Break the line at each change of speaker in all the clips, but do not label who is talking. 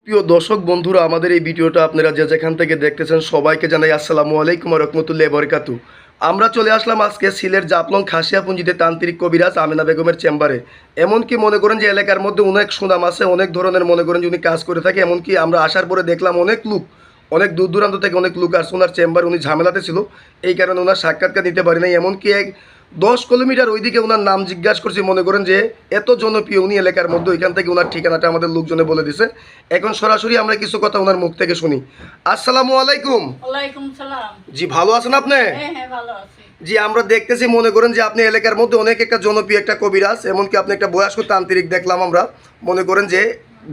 প্রিয় দর্শক বন্ধুরা, আমাদের এই ভিডিওটা আপনারা যে যেখান থেকে দেখতেছেন সবাইকে জানাই আসসালামু আলাইকুম ওয়া রাহমাতুল্লাহি ওয়া বারাকাতুহু। আমরা চলে আসলাম আজকে সিলেট জাফলং খাসিয়াপুঞ্জিতে তান্ত্রিক কবিরাজ আমেনা বেগমের চেম্বারে। এমনকি মনে করেন যে এলাকার মধ্যে অনেক সুনাম আছে, অনেক ধরনের মনে করেন যে উনি কাজ করে থাকে। এমনকি আমরা আসার পরে দেখলাম অনেক লোক, অনেক দূর দূরান্ত থেকে অনেক লোক আসছে ওনার চেম্বার। উনি ঝামেলাতে ছিল, এই কারণে ওনার সাক্ষাৎকার নিতে পারি নাই। এমনকি 10 কিলোমিটার ওইদিকে ওনার নাম জিজ্ঞাসা করছি, মনে করেন যে এত জনপ্রিয় উনি এলাকার মধ্যে। ওইখান থেকে ওনার ঠিকানাটা আমাদের লোকজনে বলে দিছে। এখন সরাসরি আমরা কিছু কথা ওনার মুখ থেকে শুনি। আসসালামু আলাইকুম।
ওয়ালাইকুম সালাম।
জি, ভালো আছেন আপনি?
হ্যাঁ হ্যাঁ, ভালো আছি।
জি, আমরা দেখতেছি মনে করেন যে আপনি এলাকার মধ্যে অনেক একটা জনপ্রিয় একটা কবিরাজ। এমনকি আপনি একটা বয়স্ক তান্ত্রিক দেখলাম আমরা। মনে করেন যে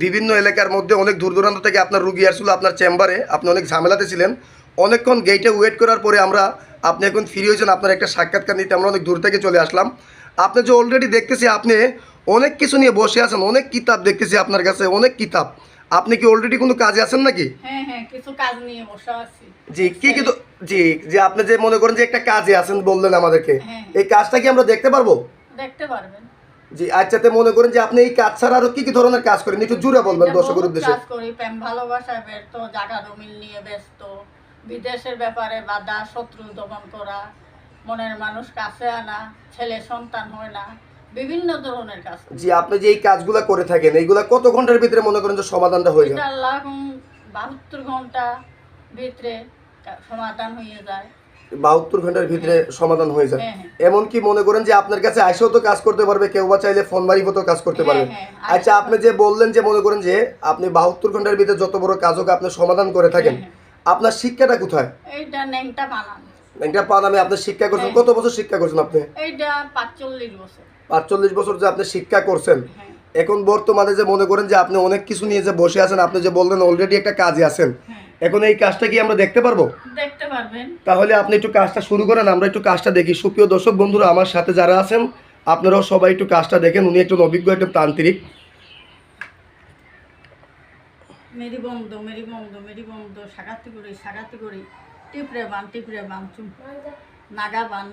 বিভিন্ন এলাকার মধ্যে অনেক দূর দূরান্ত থেকে আপনার রুগী আসছিল আপনার চেম্বারে। আপনি অনেক ঝামেলাতে ছিলেন, অনেকক্ষণ গেটে ওয়েট করার পরে আমরা আপনি এখন ফ্রি হয়েছেন, আপনার একটা সাক্ষাৎকার নিতে আমরা অনেক দূর থেকে চলে আসলাম। আপনি যে অলরেডি দেখতেছি আপনি অনেক কিছু নিয়ে বসে আছেন, অনেক কিতাব দেখতেছি আপনার কাছে, অনেক কিতাব। আপনি কি অলরেডি কোনো কাজে আছেন নাকি?
হ্যাঁ হ্যাঁ, কিছু কাজ নিয়ে বসে আছি।
জি, কি কিন্তু জি, যে আপনি যে মনে করেন যে একটা কাজে আছেন বললেন আমাদেরকে,
হ্যাঁ।
এই কাজটা কি আমরা দেখতে পারবো?
দেখতে পারবেন।
জি, আচ্ছাতে মনে করেন যে আপনি এই কাজ ছাড়া আরো কি কি ধরনের কাজ করেন একটু জুড়ে বলবেন
এটা
দর্শকের
বহুত
উদ্দেশ্যে।
কাজ করি, প্রেম ভালোবাসায় ব্যস্ত, জায়গা জমিন নিয়ে ব্যস্ত, বিদেশের ব্যাপারে বাধা, শত্রু দমন করা, মনের মানুষ কাছে আনা, ছেলে সন্তান হয় না, বিভিন্ন ধরনের কাজ করি।
জি, আপনি যে এই কাজগুলো করে থাকেন এইগুলা কত ঘন্টার ভিতরে মনে করেন যে সমাধানটা হয়ে যায়?
এটা আল্লাহ 72 ঘন্টা ভিতরে সমাধান হয়ে যায়।
72 ঘন্টার ভিতরে সমাধান হয়ে যায়।
হ্যাঁ, হ্যাঁ।
এমনকি মনে করেন যে আপনার কাছে আইসেও তো কাজ করতে পারবে, কেউ বা চাইলে ফোন মারিফতও কাজ করতে পারবে।
হ্যাঁ,
আচ্ছা, আপনি যে বললেন যে মনে করেন যে আপনি 72 ঘন্টার ভিতরে যত বড় কাজ হোক আপনি সমাধান করে থাকেন, আপনার শিক্ষাটা কোথায়?
এইটা নেংটা বানান।
একটা পান আমি আপনার শিক্ষা করছেন, কত বছর শিক্ষা করছেন আপনি?
এইটা 45 বছর।
45 বছর যে আপনি শিক্ষা করছেন।
হ্যাঁ।
এখন বর্তমানে যে মনে করেন যে আপনি অনেক কিছু নিয়ে যে বসে আছেন, আপনি যে বললেন অলরেডি একটা কাজে আছেন,
হ্যাঁ।
এখন এই কাজটা কি আমরা দেখতে পারবো?
দেখতে পারবেন।
তাহলে আপনি একটু কাজটা শুরু করেন, আমরা একটু কাজটা দেখি। সুপ্রিয় দর্শক বন্ধুরা, আমার সাথে যারা আছেন আপনারাও সবাই একটু কাজটা দেখেন। উনি একটু অভিজ্ঞ একটা তান্ত্রিক।
মেরি বন্ধ মেরি বন্ধ মেরি বন্ধ, সাগাতি করি, টিপরে বান চুম, নাগা বান,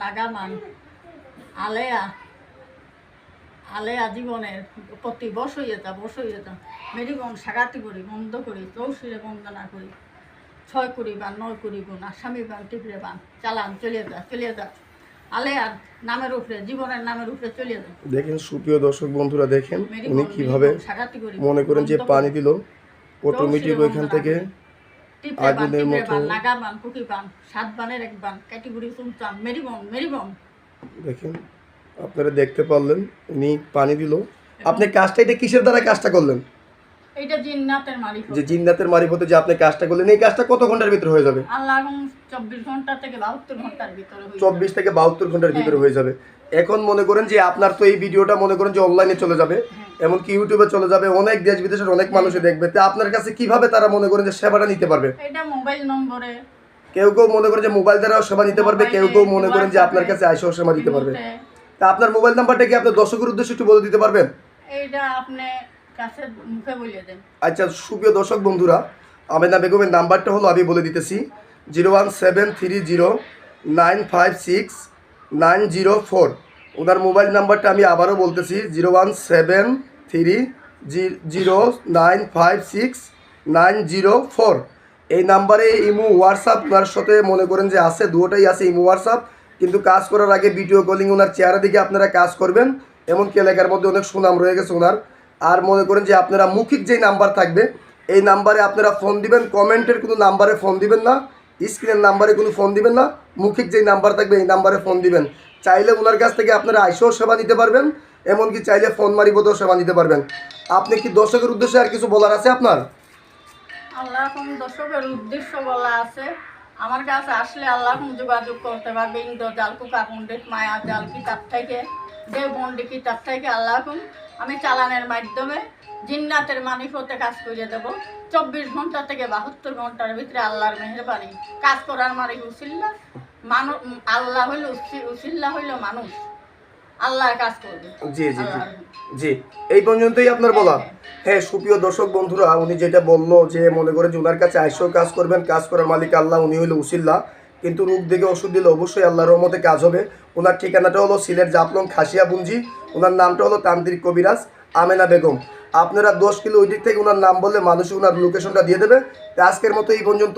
আলেয়া আলেয়া জীবনের প্রতি বসইয়ে যা মেরি বন সাগাতি করি, বন্ধ করি, চৌশিরে বন্দনা করি, 6 করি বান 9 করি গুণ, আসামি বান টিপরে বান, চালান চলে যা আলেয়ার নামের উপরে, জীবনের নামের উপরে চলে যা।
দেখেন সুপ্রিয় দর্শক বন্ধুরা, দেখেন
মেরি
উনি
বন,
কিভাবে
সাগাতি করি,
মনে করেন যে
বন্ধ
পানি
করি,
দিল অটোমেটিক ওইখান থেকে আগুনের মতো।
নাগা বান, কুকি বান, 7 বানের 1 বান, ক্যাটেগরি চুমচাম, মেরি বন।
দেখেন আপনারা দেখতে পারলেন উনি পানি দিল। আপনি কাজটা এটা কিসের দ্বারা কাজটা করলেন?
এইটা জিন্নাতের মারিফত।
যে জিন্নাতের মারিফতে যে আপনি কাজটা করলেন, এই কাজটা কত ঘন্টার ভিতরে হয়ে যাবে?
আল্লাহ 24 ঘন্টা থেকে 72 ঘন্টার ভিতরে হয়ে
24 থেকে 72 ঘন্টার ভিতরে হয়ে যাবে। এখন মনে করেন যে আপনার তো এই ভিডিওটা মনে করেন যে অনলাইনে চলে যাবে, এমনকি ইউটিউবে চলে যাবে, অনেক দেশ বিদেশের অনেক মানুষে দেখবে। তো আপনার কাছে কিভাবে তারা মনে করেন যে সেবাটা নিতে পারবে?
এটা মোবাইল নম্বরে,
কেউ মনে করেন যে মোবাইল দ্বারাও সেবা নিতে পারবে, কেউ মনে করেন যে আপনার কাছে আইসেও সেবা দিতে পারবে। তা আপনার মোবাইল নাম্বারটা কি আপনার দর্শকের উদ্দেশ্যে একটু বলে দিতে পারবেন?
এইটা আপনি কাছে মুখে বলে দেন।
আচ্ছা, সুপ্রিয় দর্শক বন্ধুরা, আমেনা বেগমের নাম্বারটা হলো আমি বলে দিতেছি 01730956904। ওনার মোবাইল নাম্বারটা আমি আবারও বলতেছি 01730956904। এই নাম্বারে ইমো হোয়াটসঅ্যাপ ওনার সাথে মনে করেন যে আছে, দুটোটাই আছে, ইমো হোয়াটসঅ্যাপ। কিন্তু কাজ করার আগে ভিডিও কলিং ওনার চেহারা দিকে আপনারা কাজ করবেন। এমনকি এলাকার মধ্যে অনেক সুনাম রয়ে গেছে ওনার। আর মনে করেন যে আপনারা মৌখিক যেই নাম্বার থাকবে এই নাম্বারে আপনারা ফোন দিবেন, কমেন্টের কোনো নাম্বারে ফোন দিবেন না, স্ক্রিনের নাম্বারে কোনো ফোন দিবেন না, মৌখিক যেই নাম্বার থাকবে এই নাম্বারে ফোন দিবেন। চাইলে ওনার কাছ থেকে আপনারা আইসেও সেবা নিতে পারবেন, এমনকি চাইলে ফোন মারিবতেও সেবা নিতে পারবেন। আপনি কি দর্শকের উদ্দেশ্যে আর কিছু বলার আছে আপনার?
আল্লাহ দর্শকের উদ্দেশ্য বলা আছে, আমার কাছে আসলে আল্লাহ যোগাযোগ করতে পারবে। ইন্দ্রজাল, কুকা পণ্ডিত, মায়া জাল কিতাব থেকে, দেবন্ডি কিতাব থেকে আল্লাহ আমি চালানের মাধ্যমে জিন্নাতের মানিফতে কাজ করে দেব। 24 ঘন্টা থেকে 72 ঘন্টার ভিতরে আল্লাহর মেহেরবানি কাজ করার মালিক উসিল্লা মানুষ। আল্লাহ হইল উসিল্লা হইল মানুষ, আল্লাহর কাজ করবে।
জি জি জি জি, এই পর্যন্তই আপনার বলা। হ্যাঁ সুপ্রিয় দর্শক বন্ধুরা, উনি যেটা বললো যে মনে করে যে ওনার কাছে আইসেও কাজ করবেন, কাজ করার মালিক আল্লাহ, উনি হইল উসিল্লা। কিন্তু রোগ দেখে ওষুধ দিলে অবশ্যই আল্লাহর রহমতে কাজ হবে। ওনার ঠিকানাটা হলো সিলেট জাফলং খাসিয়াপুঞ্জি। ওনার নামটা হলো তান্ত্রিক কবিরাজ আমেনা বেগম। আপনারা 10 কিলো ওই দিক থেকে ওনার নাম বললে মানুষ ওনার লোকেশনটা দিয়ে দেবে। তো আজকের মতো এই পর্যন্ত।